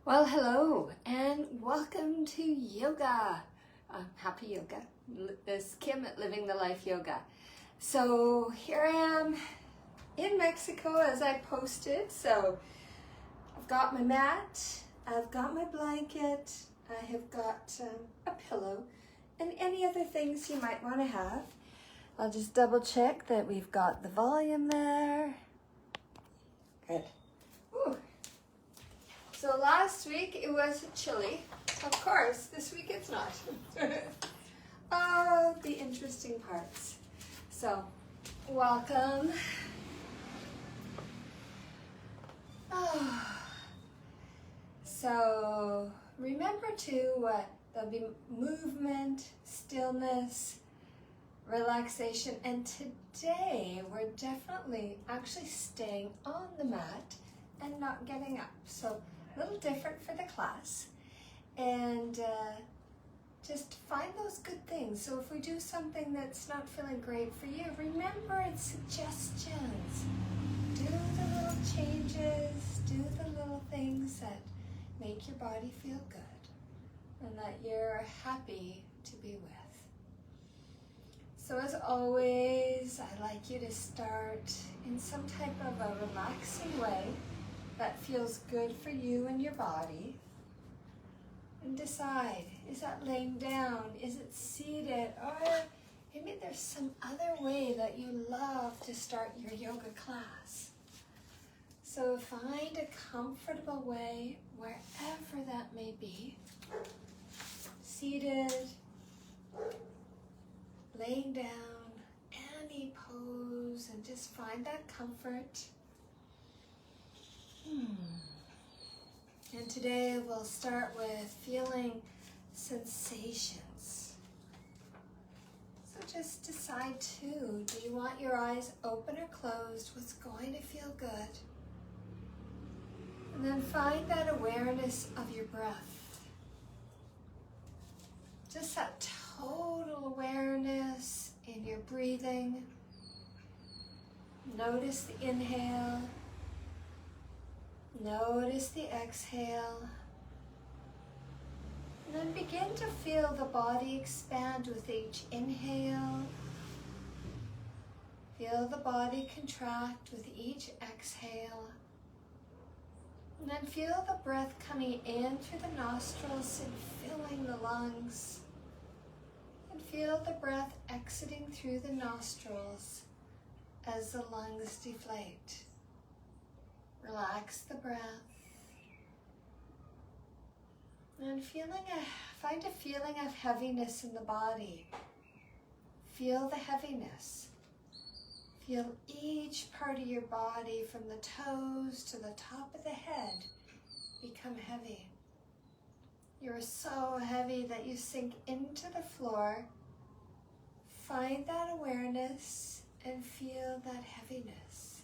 Well, hello and welcome to yoga. Happy yoga. This is Kim at Living the Life Yoga. So here I am in Mexico as I posted. So I've got my mat, I've got my blanket, I have got a pillow and any other things you might want to have. I'll just double check that we've got the volume there. Good. Ooh. So last week it was chilly. Of course, this week it's not. Oh, the interesting parts. So, welcome. Oh. So, remember too, there'll be movement, stillness, relaxation, and today we're definitely actually staying on the mat and not getting up. So, a little different for the class, and just find those good things. So if we do something that's not feeling great for you, remember it's suggestions. Do the little changes, do the little things that make your body feel good and that you're happy to be with. So as always, I like you to start in some type of a relaxing way that feels good for you and your body. And decide, is that laying down? Is it seated? Or maybe there's some other way that you love to start your yoga class. So find a comfortable way, wherever that may be. Seated, laying down, any pose, and just find that comfort. And today we'll start with feeling sensations. So just decide too, do you want your eyes open or closed? What's going to feel good? And then find that awareness of your breath. Just that total awareness in your breathing. Notice the inhale. Notice the exhale, and then begin to feel the body expand with each inhale. Feel the body contract with each exhale, and then feel the breath coming in through the nostrils and filling the lungs, and feel the breath exiting through the nostrils as the lungs deflate. Relax the breath, and find a feeling of heaviness in the body. Feel the heaviness. Feel each part of your body from the toes to the top of the head become heavy. You're so heavy that you sink into the floor. Find that awareness and feel that heaviness.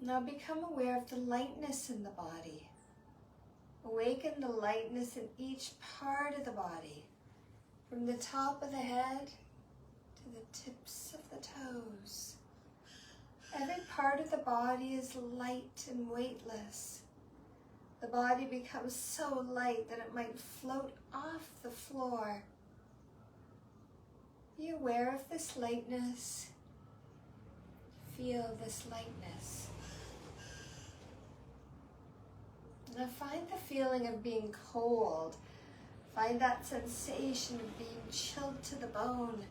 Now become aware of the lightness in the body. Awaken the lightness in each part of the body, from the top of the head to the tips of the toes. Every part of the body is light and weightless. The body becomes so light that it might float off the floor. Be aware of this lightness. Feel this lightness. Now find the feeling of being cold. Find that sensation of being chilled to the bone.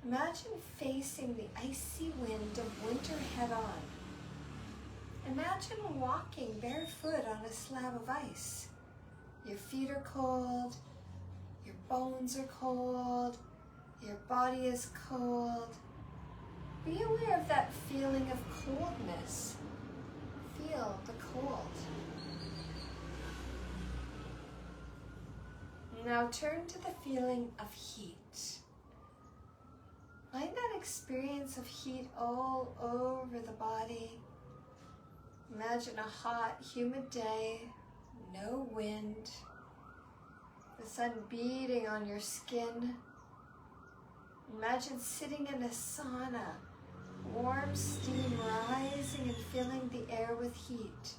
Imagine facing the icy wind of winter head on. Imagine walking barefoot on a slab of ice. Your feet are cold, your bones are cold, your body is cold. Be aware of that feeling of coldness. Feel the cold. Now turn to the feeling of heat. Find that experience of heat all over the body. Imagine a hot, humid day, no wind, the sun beating on your skin. Imagine sitting in a sauna, warm steam rising noticing and filling the air with heat.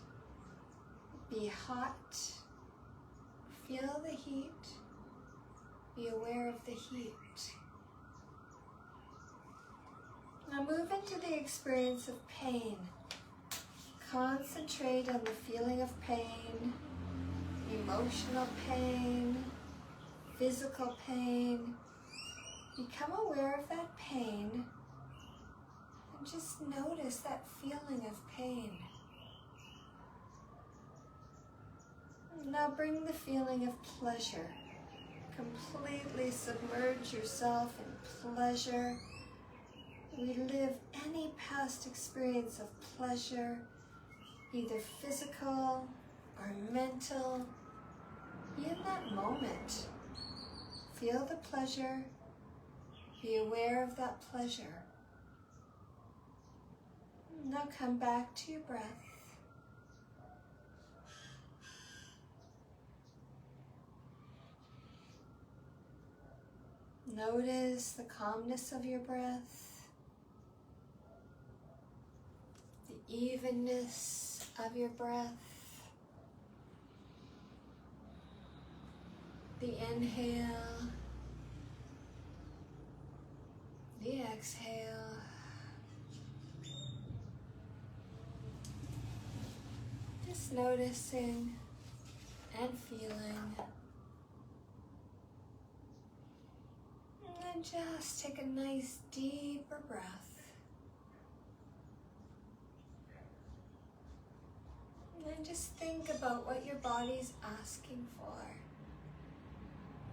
Be hot. Feel the heat. Be aware of the heat. Now move into the experience of pain. Concentrate on the feeling of pain, emotional pain, physical pain. Become aware of that pain and just notice that feeling of pain. Now bring the feeling of pleasure. Completely submerge yourself in pleasure. Relive any past experience of pleasure, either physical or mental. Be in that moment. Feel the pleasure. Be aware of that pleasure. Now come back to your breath. Notice the calmness of your breath, the evenness of your breath, the inhale, the exhale. Just noticing and feeling. And just take a nice deeper breath. And just think about what your body's asking for.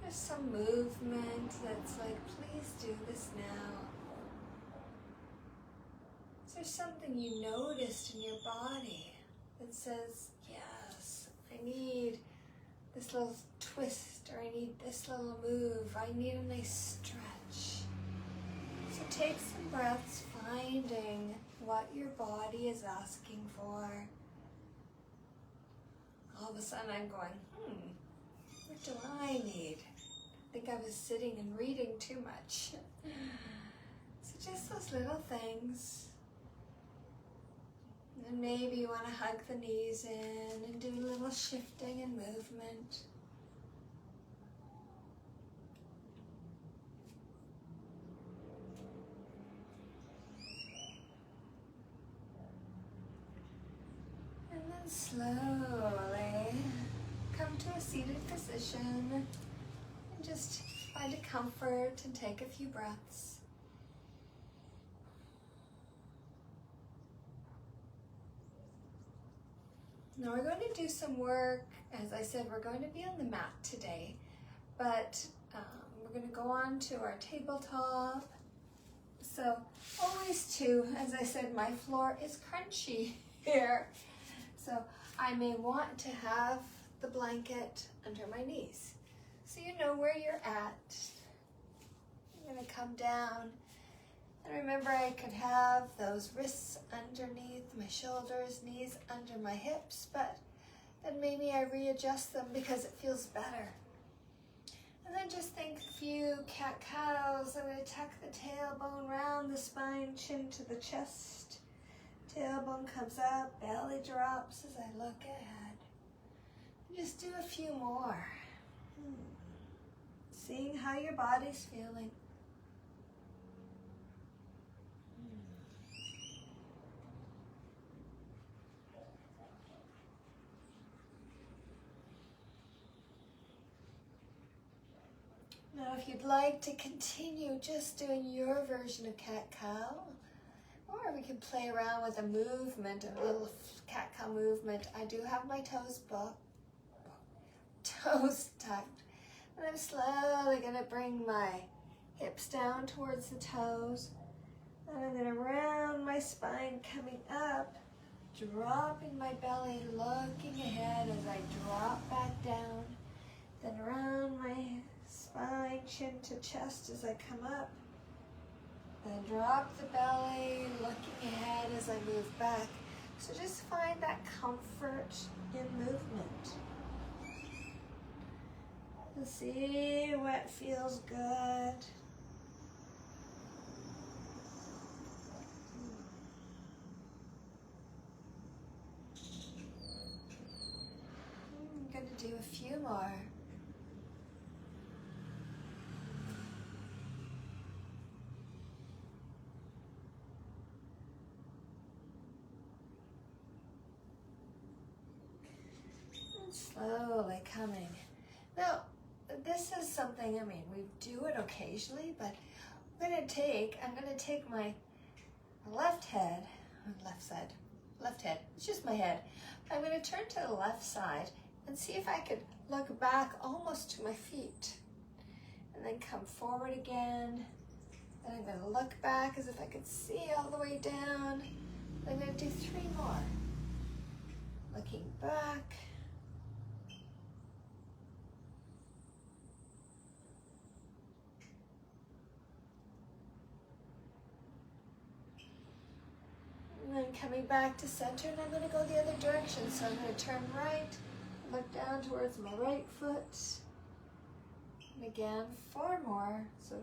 There's some movement that's like, please do this now. Is there something you noticed in your body that says, yes, I need this little twist, or I need this little move, I need a nice stretch. So take some breaths, finding what your body is asking for. All of a sudden I'm going, what do I need? I think I was sitting and reading too much. So just those little things. And maybe you want to hug the knees in and do a little shifting and movement. And then slowly come to a seated position and just find a comfort and take a few breaths. Now we're going to do some work. As I said, we're going to be on the mat today, but we're going to go on to our tabletop. So always too, as I said, my floor is crunchy here. So I may want to have the blanket under my knees. So you know where you're at. I'm going to come down. And remember, I could have those wrists underneath my shoulders, knees under my hips, but then maybe I readjust them because it feels better. And then just think a few cat-cows. I'm going to tuck the tailbone round the spine, chin to the chest. Tailbone comes up, belly drops as I look ahead. Just do a few more. Seeing how your body's feeling. Now if you'd like to continue just doing your version of cat-cow, or we can play around with a movement, a little cat-cow movement. I do have my toes tucked, and I'm slowly going to bring my hips down towards the toes, and I'm going to round my spine coming up, dropping my belly, looking ahead as I drop back down, then round my spine, chin to chest as I come up, then drop the belly, looking ahead as I move back. So just find that comfort in movement. And see what feels good. more. And slowly coming. Now, this is something, I mean, we do it occasionally, but I'm going to take my left head, left head, it's just my head. I'm going to turn to the left side and see if I could look back almost to my feet. And then come forward again. Then I'm going to look back as if I could see all the way down. I'm going to do 3 more. Looking back. And then coming back to center, and I'm going to go the other direction. So I'm going to turn right, look down towards my right foot. And again, 4 more, so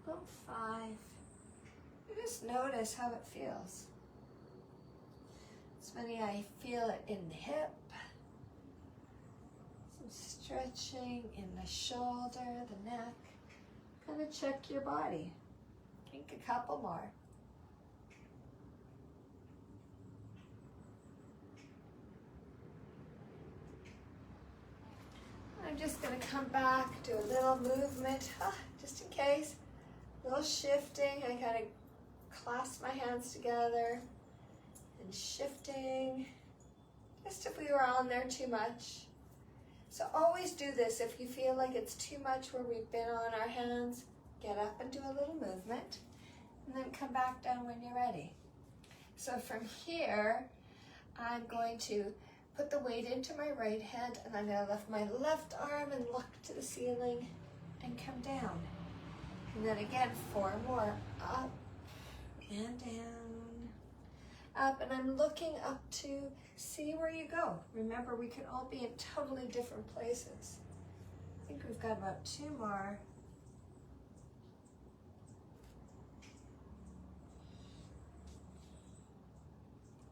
about 5. You just notice how it feels. It's funny, I feel it in the hip, some stretching in the shoulder, the neck. Kind of check your body. Think a couple more. I'm just going to come back, do a little movement, just in case. A little shifting. I kind of clasp my hands together and shifting, just if we were on there too much. So always do this. If you feel like it's too much where we've been on our hands, get up and do a little movement, and then come back down when you're ready. So from here, I'm going to put the weight into my right hand, and I'm going to lift my left arm and look to the ceiling and come down. And then again, 4 more. Up and down. Up, and I'm looking up to see where you go. Remember, we can all be in totally different places. I think we've got about 2 more.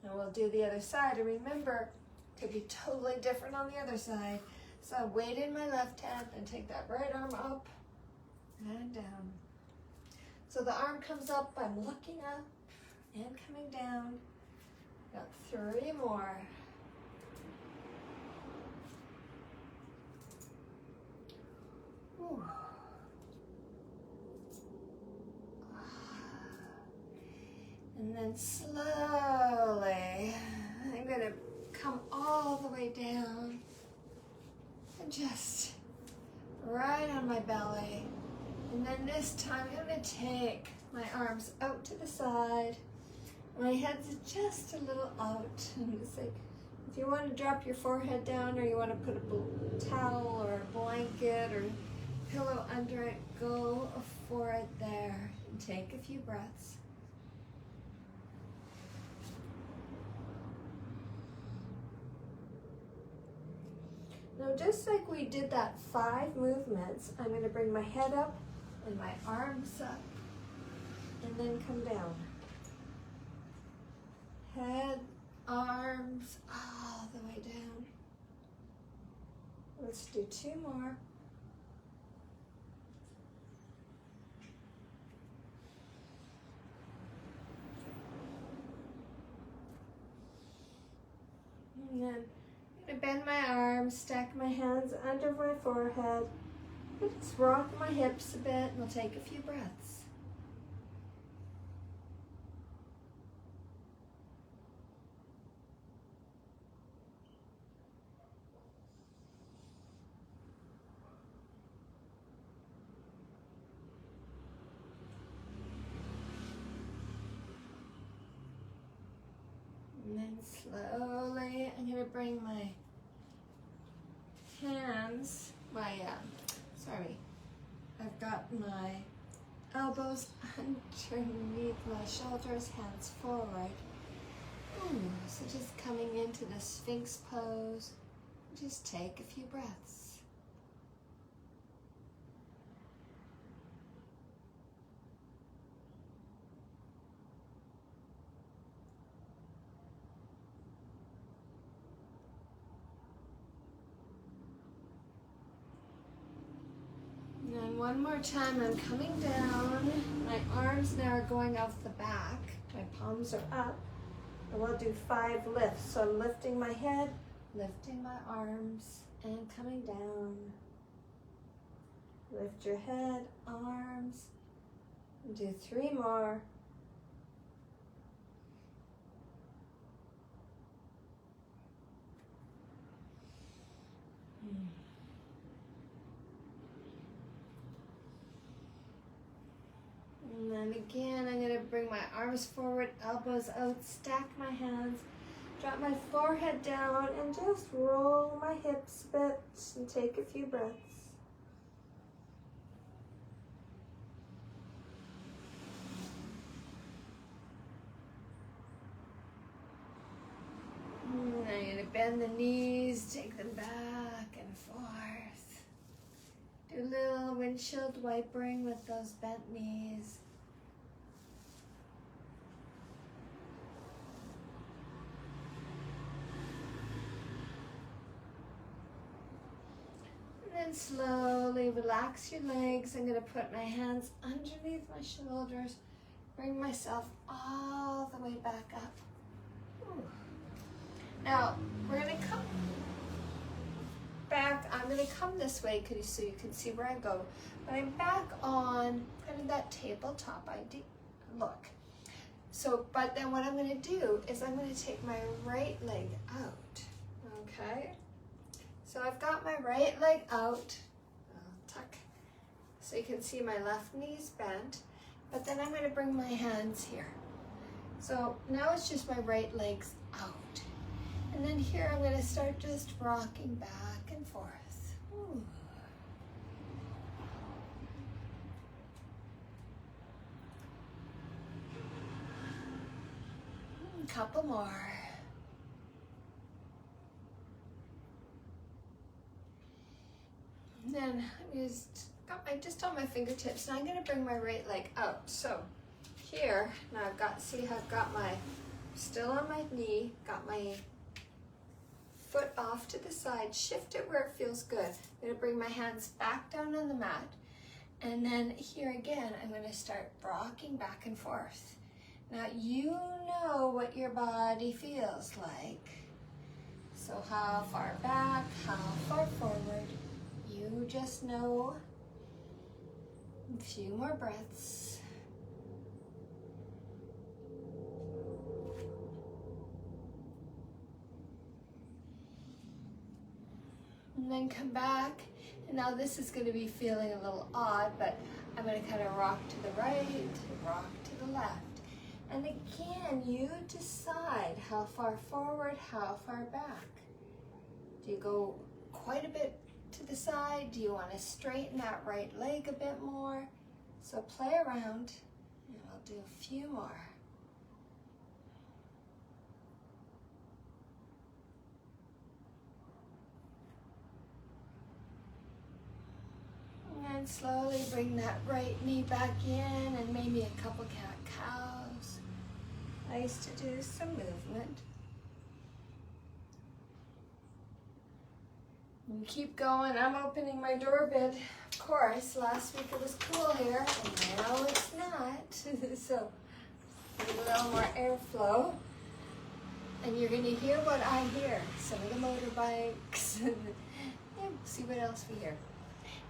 And we'll do the other side. And remember, it could be totally different on the other side. So weight in my left hand and take that right arm up and down. So the arm comes up, I'm looking up and coming down. Got 3 more. Whew. And then slowly, I'm going to come all the way down and just right on my belly. And then this time I'm going to take my arms out to the side. My head's just a little out. And it's like, if you want to drop your forehead down or you want to put a towel or a blanket or pillow under it, go for it there. And take a few breaths. Now, just like we did that 5 movements, I'm going to bring my head up and my arms up, and then come down. Head, arms, all the way down. Let's do 2 more. And then I'm going to bend my arms, stack my hands under my forehead. Let's rock my hips a bit, and we'll take a few breaths. And then slowly, I'm going to bring my hands, I've got my elbows underneath my shoulders, hands forward. So just coming into the Sphinx pose, just take a few breaths. One more time, I'm coming down. My arms now are going off the back. My palms are up. And we'll do 5 lifts. So I'm lifting my head, lifting my arms, and coming down. Lift your head, arms. Do 3 more. And then again, I'm going to bring my arms forward, elbows out, stack my hands, drop my forehead down, and just roll my hips a bit and take a few breaths. And I'm going to bend the knees, take them back and forth. Do a little windshield wipering with those bent knees. And slowly relax your legs. I'm going to put my hands underneath my shoulders, bring myself all the way back up. Ooh. Now, we're going to come back. I'm going to come this way so you can see where I go. But I'm back on kind of that tabletop idea look. So, but then what I'm going to do is I'm going to take my right leg out. Okay? So I've got my right leg out, I'll tuck, so you can see my left knee's bent, but then I'm going to bring my hands here. So now it's just my right leg's out. And then here I'm going to start just rocking back and forth. Ooh. A couple more. And then I'm just on my fingertips, and I'm going to bring my right leg out. So here, now I've got my, still on my knee, got my foot off to the side, shift it where it feels good. I'm going to bring my hands back down on the mat. And then here again, I'm going to start rocking back and forth. Now you know what your body feels like. So how far back, how far forward. You just know. A few more breaths. And then come back. And now this is going to be feeling a little odd, but I'm going to kind of rock to the right, rock to the left. And again, you decide how far forward, how far back. Do you go quite a bit to the side? Do you want to straighten that right leg a bit more? So play around, and I'll do a few more. And slowly bring that right knee back in, and maybe a couple cat-cows. Nice to do some movement. And keep going. I'm opening my door a bit. Of course, last week it was cool here, and now it's not. So, need a little more airflow. And you're going to hear what I hear. Some of the motorbikes. Yeah, we'll see what else we hear.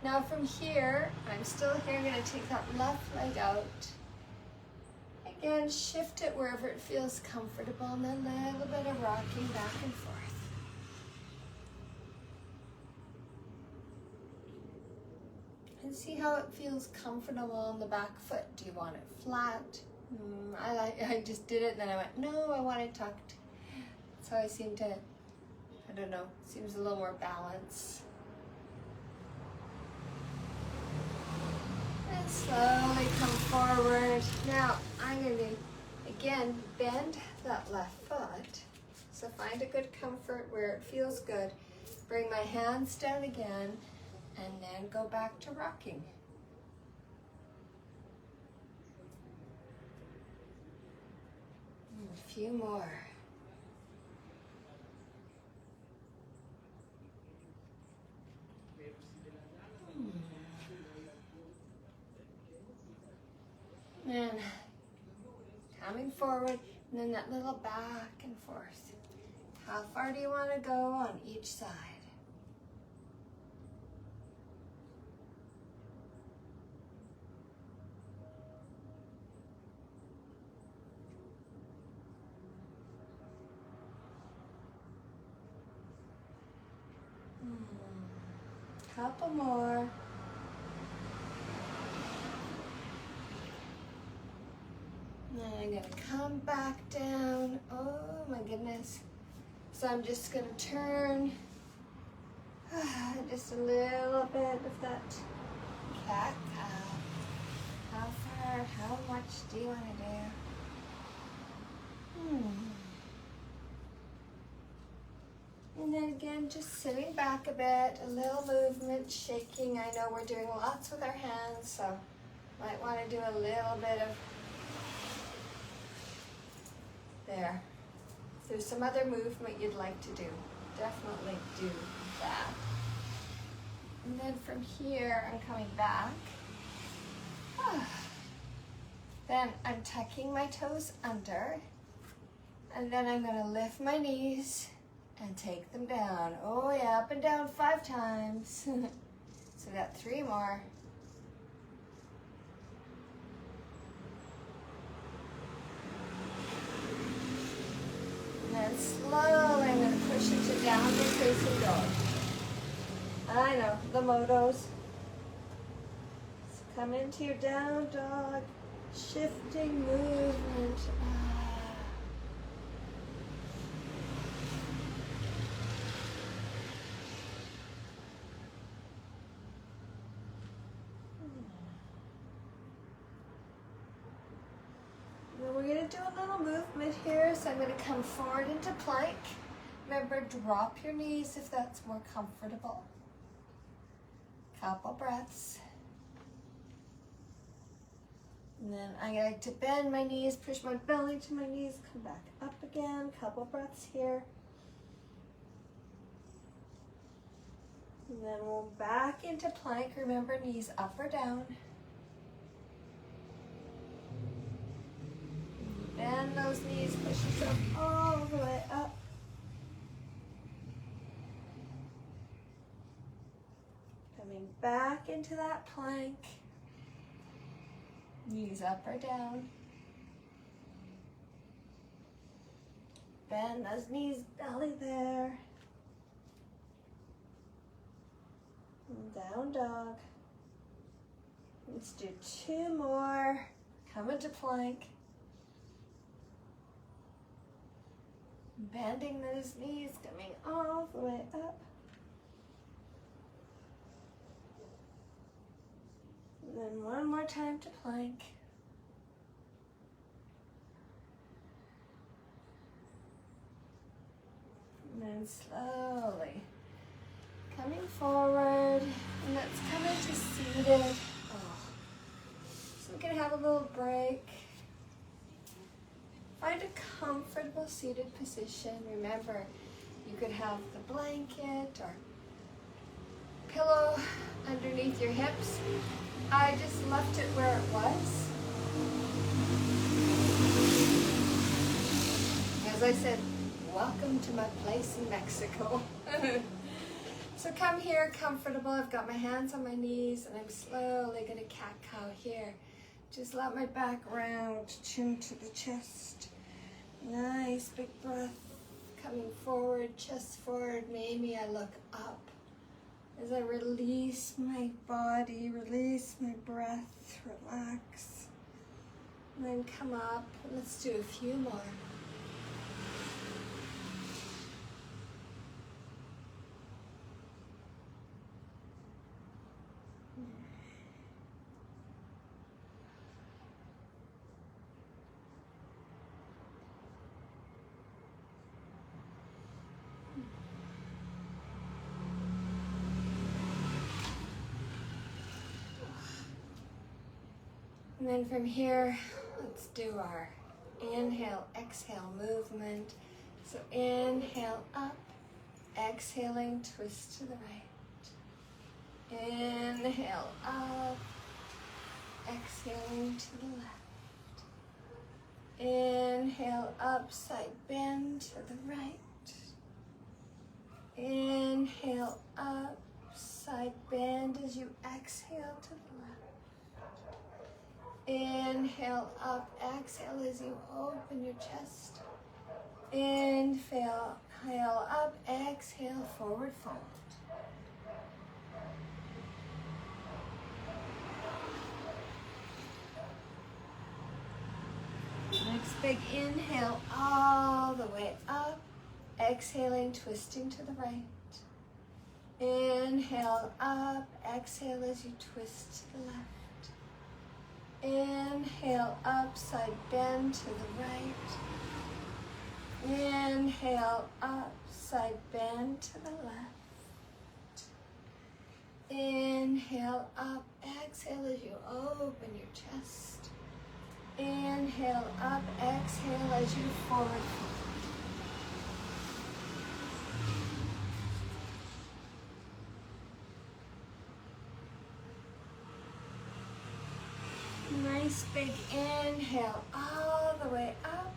Now from here, I'm still here. I'm going to take that left leg out. Again, shift it wherever it feels comfortable, and then a little bit of rocking back and forth. And see how it feels comfortable on the back foot. Do you want it flat? I just did it, and then I went, no, I want it tucked. So I seem to, I don't know, seems a little more balanced. And slowly come forward. Now I'm going to, again, bend that left foot. So find a good comfort where it feels good. Bring my hands down again, and then go back to rocking. And a few more. forward, and then that little back and forth. How far do you want to go on each side? Couple more. Then I'm gonna come back down. Oh my goodness. So I'm just gonna turn just a little bit of that cat cow. How far, how much do you wanna do? And then again, just sitting back a bit, a little movement, shaking. I know we're doing lots with our hands, so might want to do a little bit of there. If there's some other movement you'd like to do, definitely do that. And then from here, I'm coming back. Then I'm tucking my toes under, and then I'm going to lift my knees and take them down. Oh yeah, up and down 5 times. So we got 3 more. And then slowly I'm going to push into downward facing dog. I know, the motos. So come into your down dog, shifting movement. We're going to do a little movement here, so I'm going to come forward into plank. Remember, drop your knees if that's more comfortable. Couple breaths. And then I like to bend my knees, push my belly to my knees, come back up again. Couple breaths here. And then we'll back into plank. Remember, knees up or down. Bend those knees, push yourself all the way up. Coming back into that plank. Knees up or down. Bend those knees, belly there. And down dog. Let's do 2 more. Come into plank. Bending those knees, coming all the way up. And then one more time to plank. And then slowly coming forward, and let's come into seated. So we can have a little break. Find a comfortable seated position. Remember, you could have the blanket or pillow underneath your hips. I just left it where it was. As I said, welcome to my place in Mexico. So come here comfortable. I've got my hands on my knees and I'm slowly going to cat-cow here. Just let my back round, chin to the chest. Nice big breath. Coming forward, chest forward. Maybe I look up as I release my body, release my breath, relax. And then come up. Let's do a few more. And then from here, let's do our inhale, exhale movement. So inhale up, exhaling, twist to the right. Inhale up, exhaling to the left. Inhale up, side bend to the right. Inhale up, side bend as you exhale to the left. Inhale up, exhale as you open your chest. Inhale up, exhale, forward fold. Next big inhale all the way up. Exhaling, twisting to the right. Inhale up, exhale as you twist to the left. Inhale up, side bend to the right. Inhale up, side bend to the left. Inhale up, exhale as you open your chest. Inhale up, exhale as you forward fold. Nice big inhale all the way up.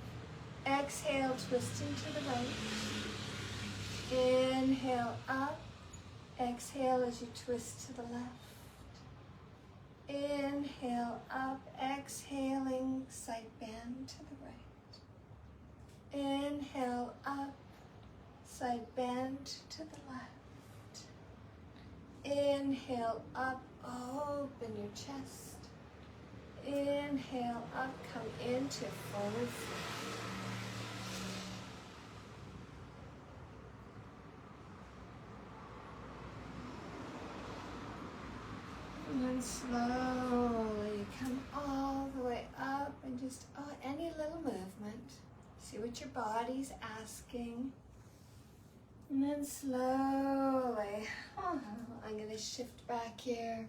Exhale, twisting to the right. Inhale up. Exhale as you twist to the left. Inhale up, exhaling, side bend to the right. Inhale up, side bend to the left. Inhale up, open your chest. Inhale up, come into forward fold. And then slowly come all the way up and just any little movement. See what your body's asking. And then slowly, I'm going to shift back here.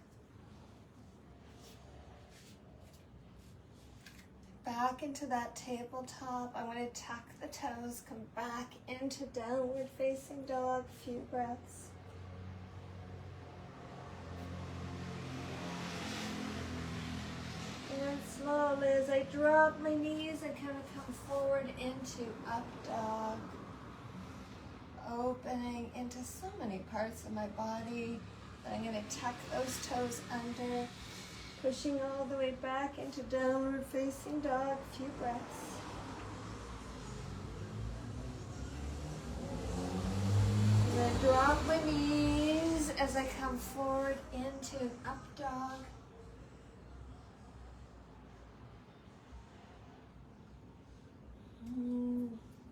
Back into that tabletop. I'm going to tuck the toes, come back into downward facing dog. A few breaths. And slowly as I drop my knees, I kind of come forward into up dog. Opening into so many parts of my body. I'm going to tuck those toes under. Pushing all the way back into downward facing dog. A few breaths. And then drop my knees as I come forward into up dog.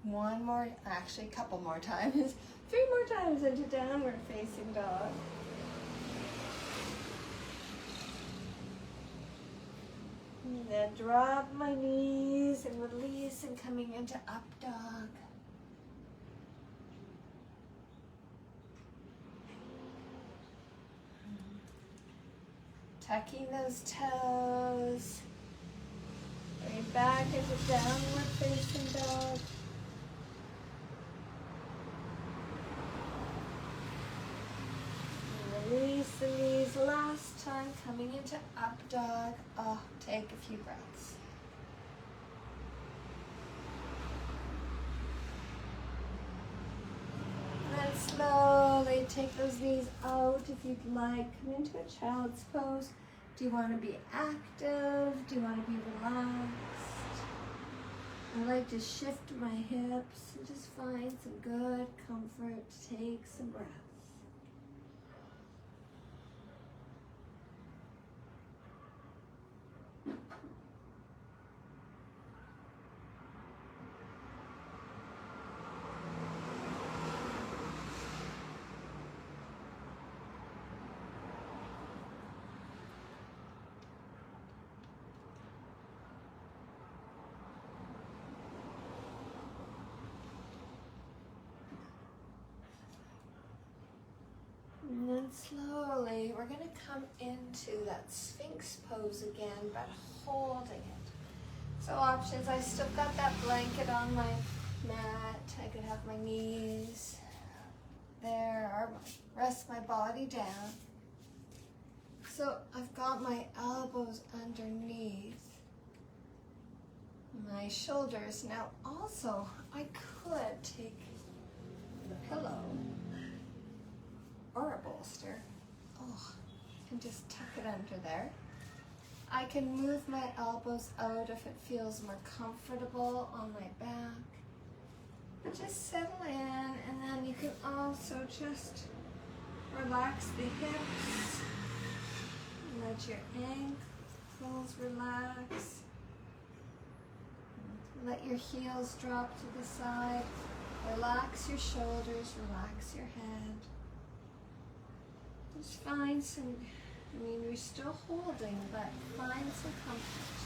One more, actually a couple more times. 3 more times into downward facing dog. And then drop my knees and release and coming into up dog. Tucking those toes. Bring back into downward facing dog. Release the knees last time, coming into up dog. Take a few breaths. And then slowly take those knees out if you'd like. Come into a child's pose. Do you want to be active? Do you want to be relaxed? I like to shift my hips and just find some good comfort. Take some breaths. And then slowly, we're going to come into that Sphinx pose again, but holding it. So options, I still got that blanket on my mat. I could have my knees there, or rest my body down. So I've got my elbows underneath. my shoulders. Now also, I could take the pillow or a bolster, and just tuck it under there. I can move my elbows out if it feels more comfortable on my back. But just settle in, and then you can also just relax the hips. Let your ankles relax. Let your heels drop to the side. Relax your shoulders, relax your head. Just find some, you're still holding, but find some comfort.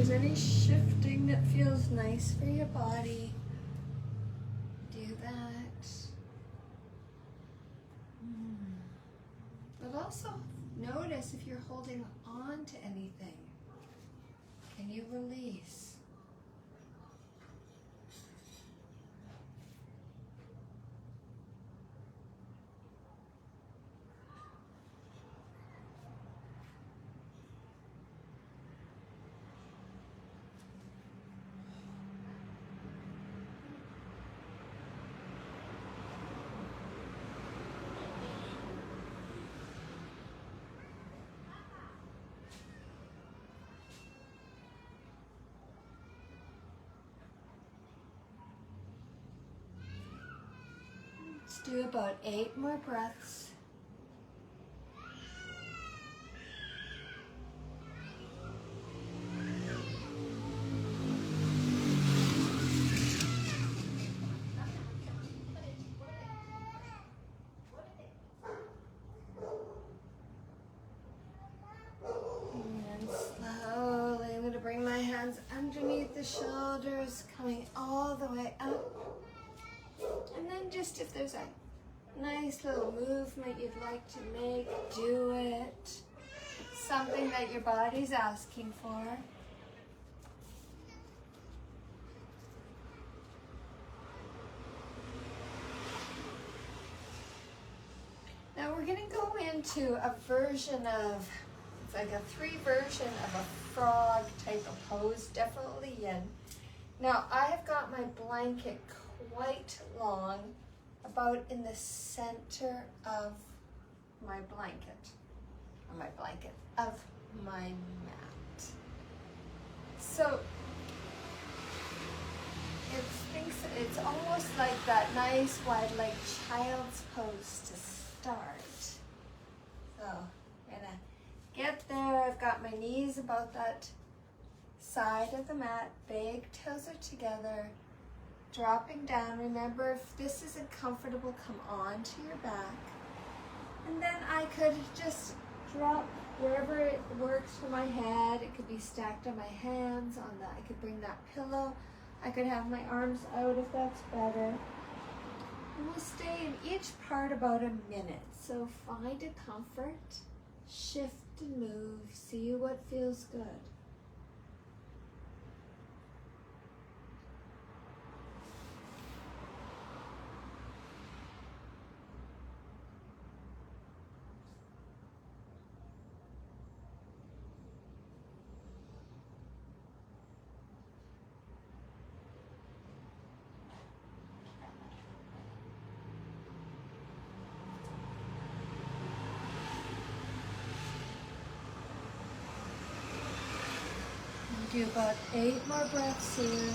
Any shifting that feels nice for your body, do that. But also notice if you're holding on to anything. Can you release? Let's do about 8 more breaths. And slowly, I'm going to bring my hands underneath the shoulders, coming all the way up. And then just if there's a nice little movement you'd like to make, do it. Something that your body's asking for. Now we're going to go into a version of, it's like a 3 version of a frog type of pose, definitely yin. Now I have got my blanket quite long, about in the center of my blanket, of my mat. So it's almost like that nice wide leg child's pose to start. So I'm gonna get there. I've got my knees about that side of the mat, big toes are together. Dropping down, remember if this isn't comfortable, come onto your back. And then I could just drop wherever it works for my head. It could be stacked on my hands, I could bring that pillow. I could have my arms out if that's better. And we'll stay in each part about a minute. So find a comfort, shift and move, see what feels good. Do about 8 more breaths here.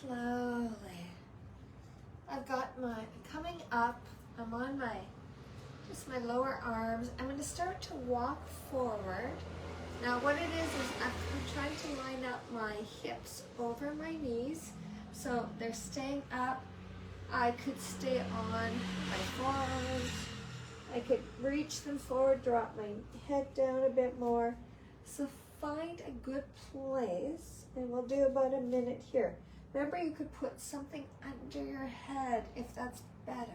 slowly. I've got my, coming up, I'm on my, just my lower arms. I'm going to start to walk forward. Now what it is I'm trying to line up my hips over my knees so they're staying up. I could stay on my forearms. I could reach them forward, drop my head down a bit more. So find a good place, and we'll do about a minute here. Remember, you could put something under your head if that's better.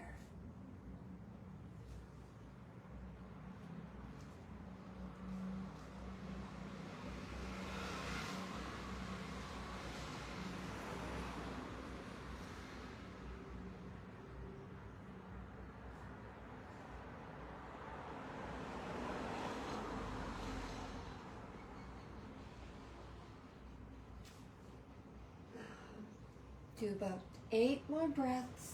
Do about 8 more breaths.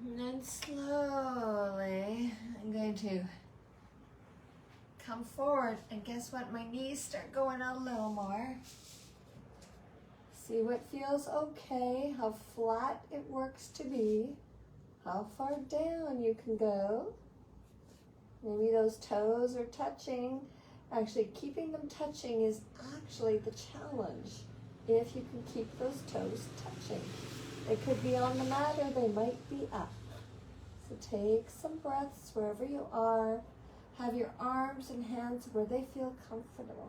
And then slowly, I'm going to come forward, and guess what? My knees start going out a little more. See what feels okay, how flat it works to be, how far down you can go. Maybe those toes are touching. Actually, keeping them touching is actually the challenge. If you can keep those toes touching. They could be on the mat or they might be up. So take some breaths wherever you are. Have your arms and hands where they feel comfortable.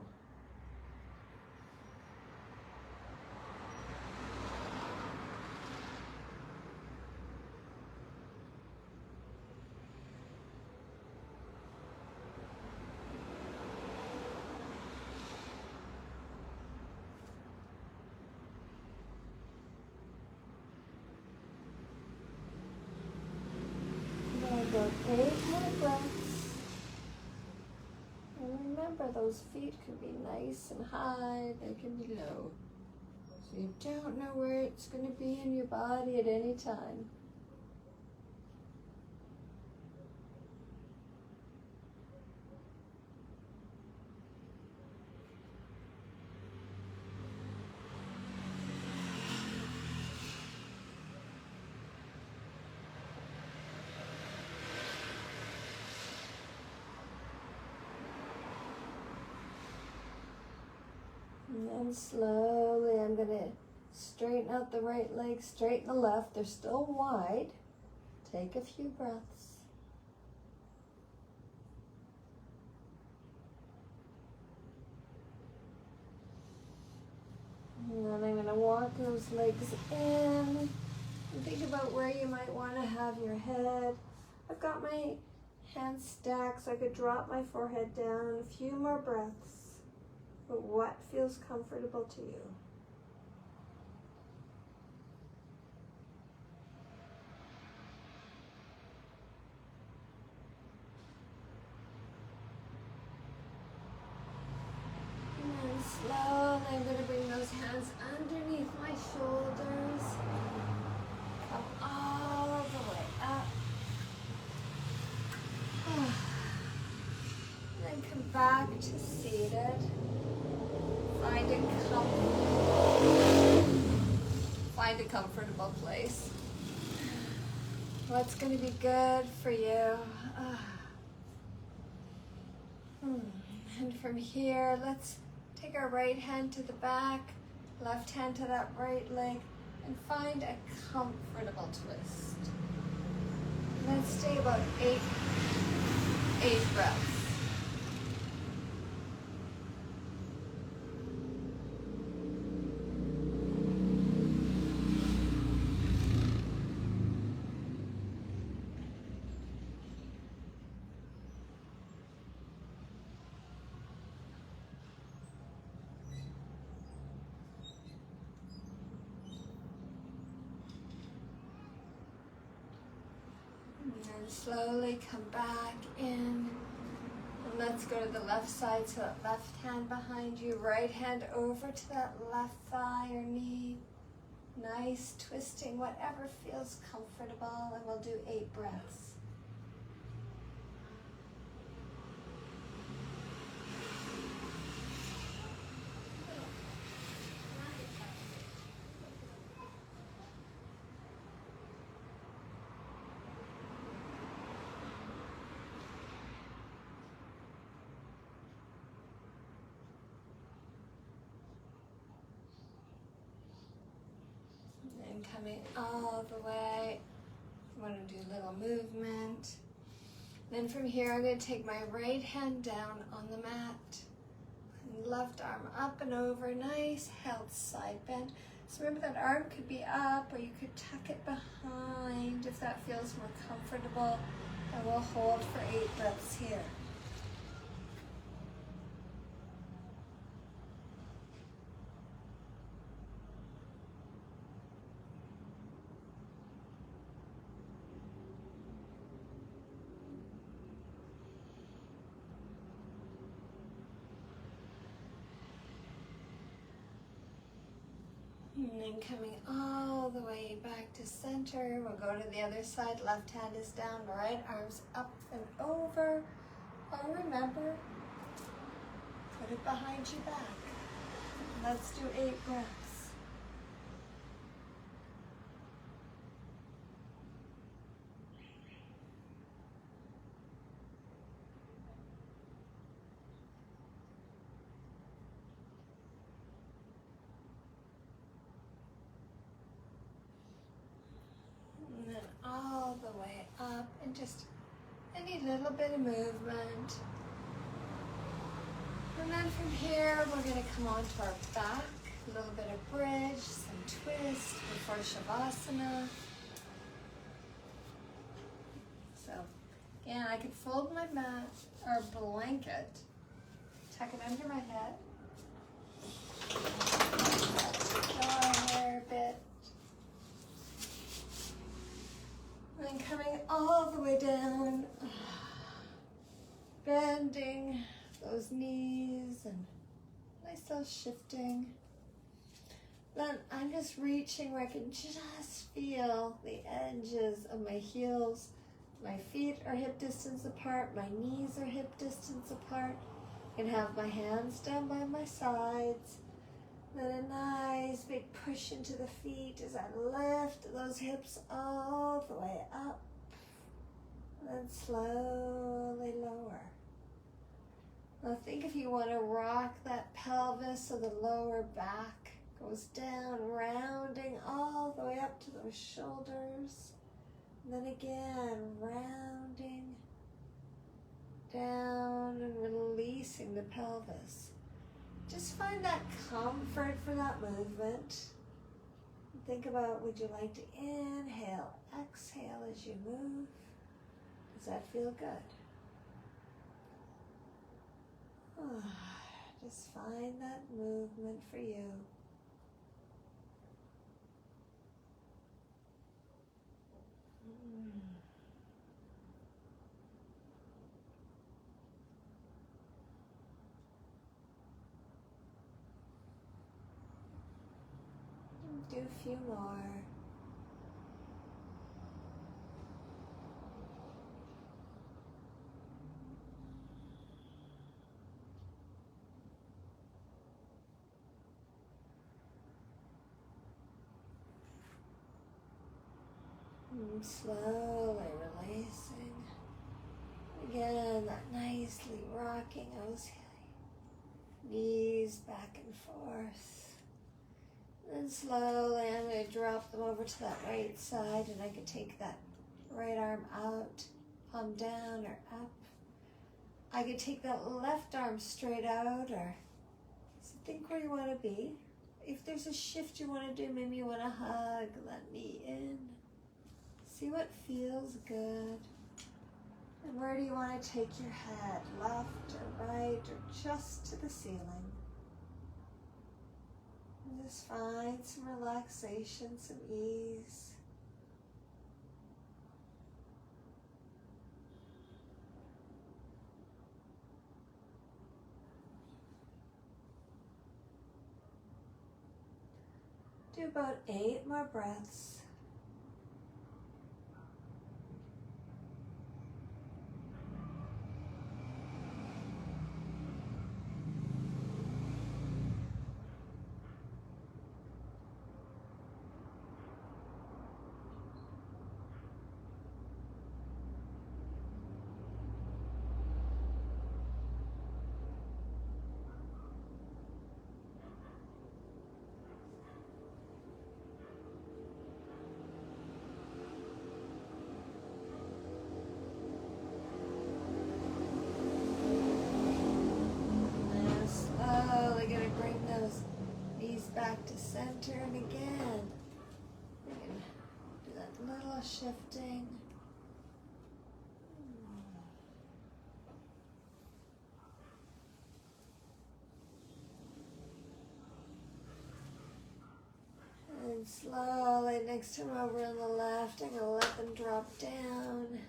About 8 more breaths. And remember, those feet can be nice and high, they can be low. So you don't know where it's going to be in your body at any time. And then slowly I'm going to straighten out the right leg, straighten the left. They're still wide. Take a few breaths. And then I'm going to walk those legs in. And think about where you might want to have your head. I've got my hands stacked so I could drop my forehead down. A few more breaths. But what feels comfortable to you? And then slowly I'm going to bring those hands underneath my shoulders. Come all the way up. And then come back to seated. Find a comfortable place. What's going to be good for you? And from here, let's take our right hand to the back, left hand to that right leg, and find a comfortable twist. Let's stay about eight breaths. slowly come back in. And let's go to the left side, so that left hand behind you, right hand over to that left thigh or knee. Nice twisting, whatever feels comfortable, and we'll do 8 breaths. And coming all the way. I'm going to do a little movement. Then from here, I'm going to take my right hand down on the mat. And left arm up and over, nice held side bend. So remember that arm could be up, or you could tuck it behind if that feels more comfortable. And we'll hold for 8 breaths here. And then coming all the way back to center, we'll go to the other side. Left hand is down, right arm's up and over. Oh, remember, put it behind your back. Let's do 8 breaths. And then all the way up, and just any little bit of movement. And then from here, we're going to come onto our back, a little bit of bridge, some twist before Shavasana. So, again, I could fold my mat or blanket, tuck it under my head, jaw hair a bit, and then coming all the way down, bending those knees and nice little shifting. Then I'm just reaching where I can just feel the edges of my heels. My feet are hip distance apart, my knees are hip distance apart. I can have my hands down by my sides. Then a nice big push into the feet as I lift those hips all the way up. And then slowly lower. Now think if you want to rock that pelvis so the lower back goes down, rounding all the way up to those shoulders. And then again, rounding down and releasing the pelvis. Just find that comfort for that movement. Think about, would you like to inhale, exhale as you move? Does that feel good? Just find that movement for you. Do a few more. And slowly releasing. Again, that nicely rocking those knees back and forth. And then slowly I'm going to drop them over to that right side, and I can take that right arm out, palm down or up. I could take that left arm straight out, or so think where you want to be. If there's a shift you want to do, maybe you want to hug that knee in. See what feels good. And where do you want to take your head? Left or right, or just to the ceiling? And just find some relaxation, some ease. Do about 8 more breaths. Back to center, and again we can do that little shifting. And slowly, next time over on the left, I'm going to let them drop down.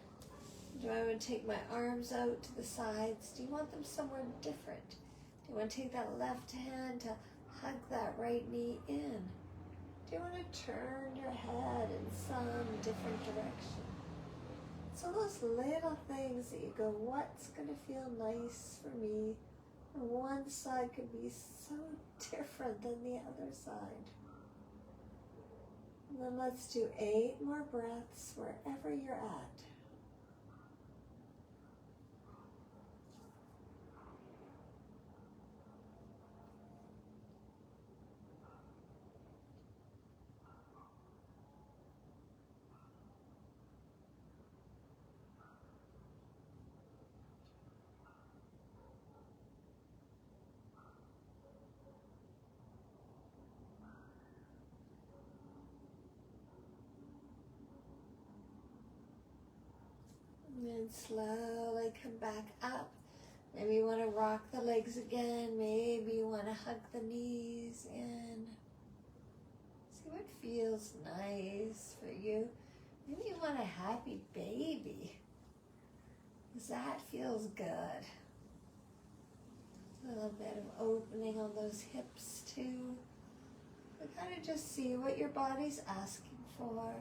Do I want to take my arms out to the sides? Do you want them somewhere different? Do you want to take that left hand to hug that right knee in? Do you want to turn your head in some different direction? So those little things that you go, what's going to feel nice for me? And one side could be so different than the other side. And then let's do 8 more breaths wherever you're at. And slowly come back up. Maybe you want to rock the legs again. Maybe you want to hug the knees in. See what feels nice for you. Maybe you want a happy baby, because that feels good. A little bit of opening on those hips too. But kind of just see what your body's asking for.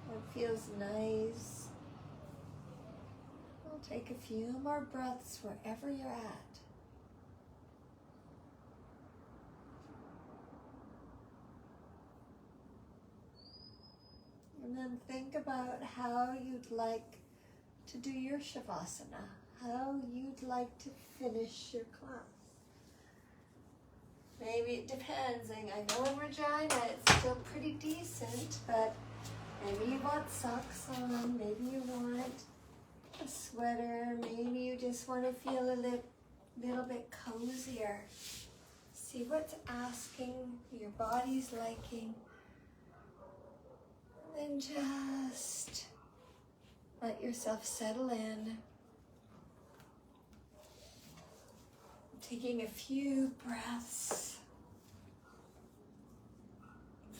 What feels nice. We'll take a few more breaths wherever you're at. And then think about how you'd like to do your Shavasana, how you'd like to finish your class. Maybe it depends. I know in Regina it's still pretty decent, but maybe you want socks on, maybe you want a sweater, maybe you just want to feel a little bit cozier. See what's asking, your body's liking. And just let yourself settle in. Taking a few breaths.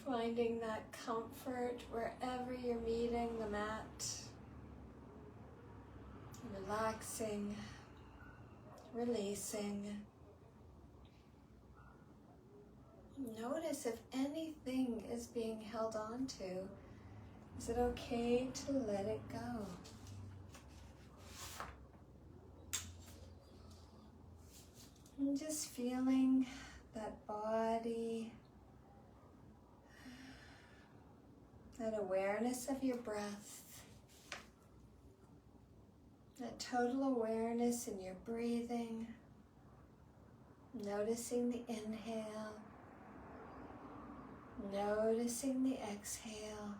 Finding that comfort wherever you're meeting the mat. Relaxing, releasing. Notice if anything is being held on to. Is it okay to let it go? And just feeling that body, that awareness of your breath, that total awareness in your breathing, noticing the inhale, noticing the exhale.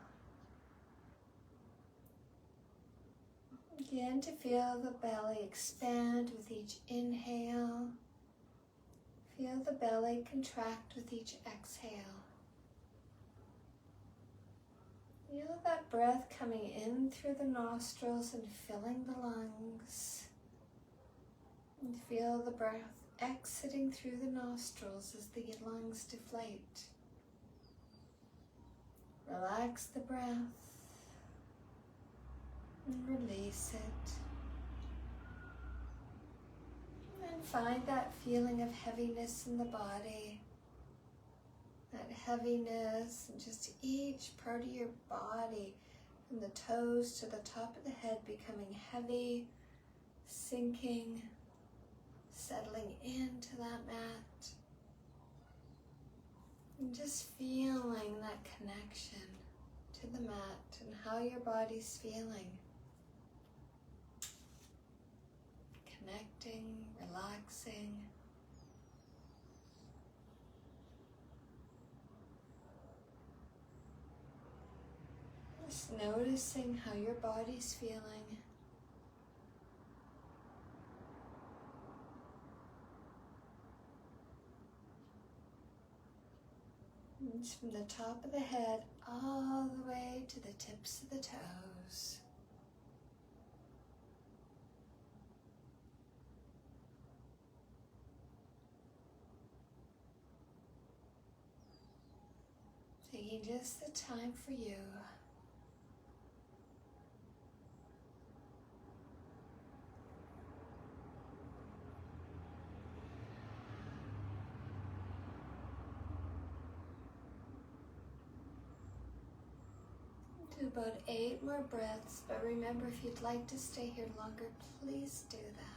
Begin to feel the belly expand with each inhale. Feel the belly contract with each exhale. Feel that breath coming in through the nostrils and filling the lungs. And feel the breath exiting through the nostrils as the lungs deflate. Relax the breath and release it. And find that feeling of heaviness in the body, that heaviness, and just each part of your body, from the toes to the top of the head, becoming heavy, sinking, settling into that mat. And just feeling that connection to the mat and how your body's feeling. Connecting, relaxing. Just noticing how your body's feeling. And just from the top of the head all the way to the tips of the toes. Taking just the time for you. Do about 8 more breaths, but remember, if you'd like to stay here longer, please do that.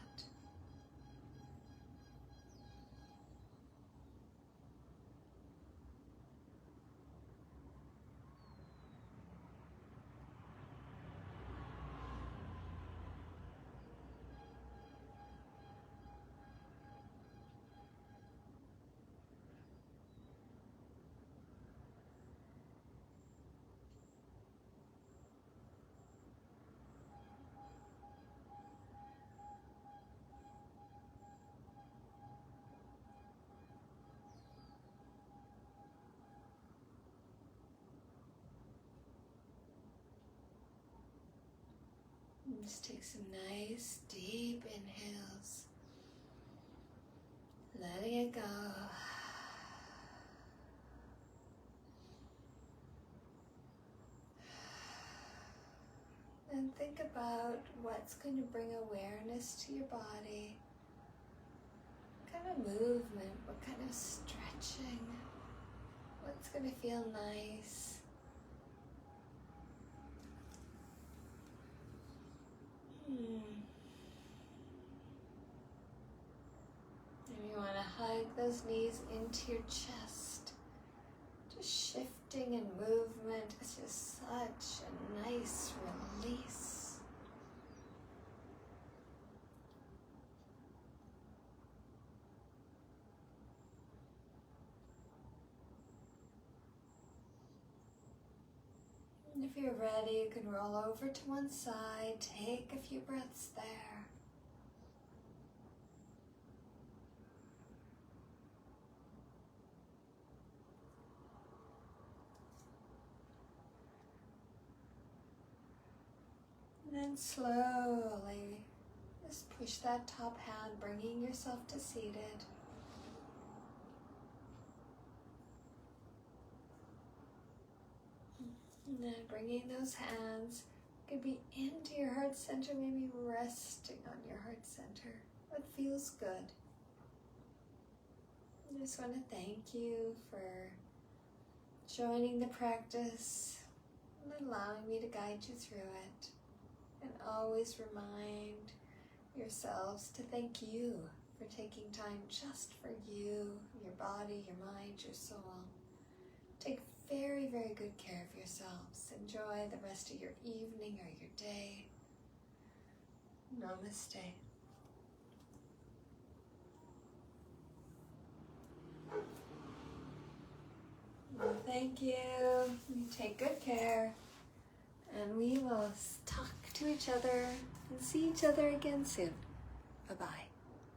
And just take some nice deep inhales. Letting it go. And think about what's going to bring awareness to your body. What kind of movement, what kind of stretching, what's going to feel nice. And you want to hug those knees into your chest. Just shifting and movement is just such a nice release. And if you're ready, you can roll over to one side, take a few breaths there. And then slowly, just push that top hand, bringing yourself to seated. And then bringing those hands, could be into your heart center, maybe resting on your heart center. What feels good. I just want to thank you for joining the practice and allowing me to guide you through it. And always remind yourselves to thank you for taking time just for you, your body, your mind, your soul. Take very, very good care of yourselves. Enjoy the rest of your evening or your day. Namaste. Well, thank you. You take good care. And we will talk to each other and see each other again soon. Bye-bye.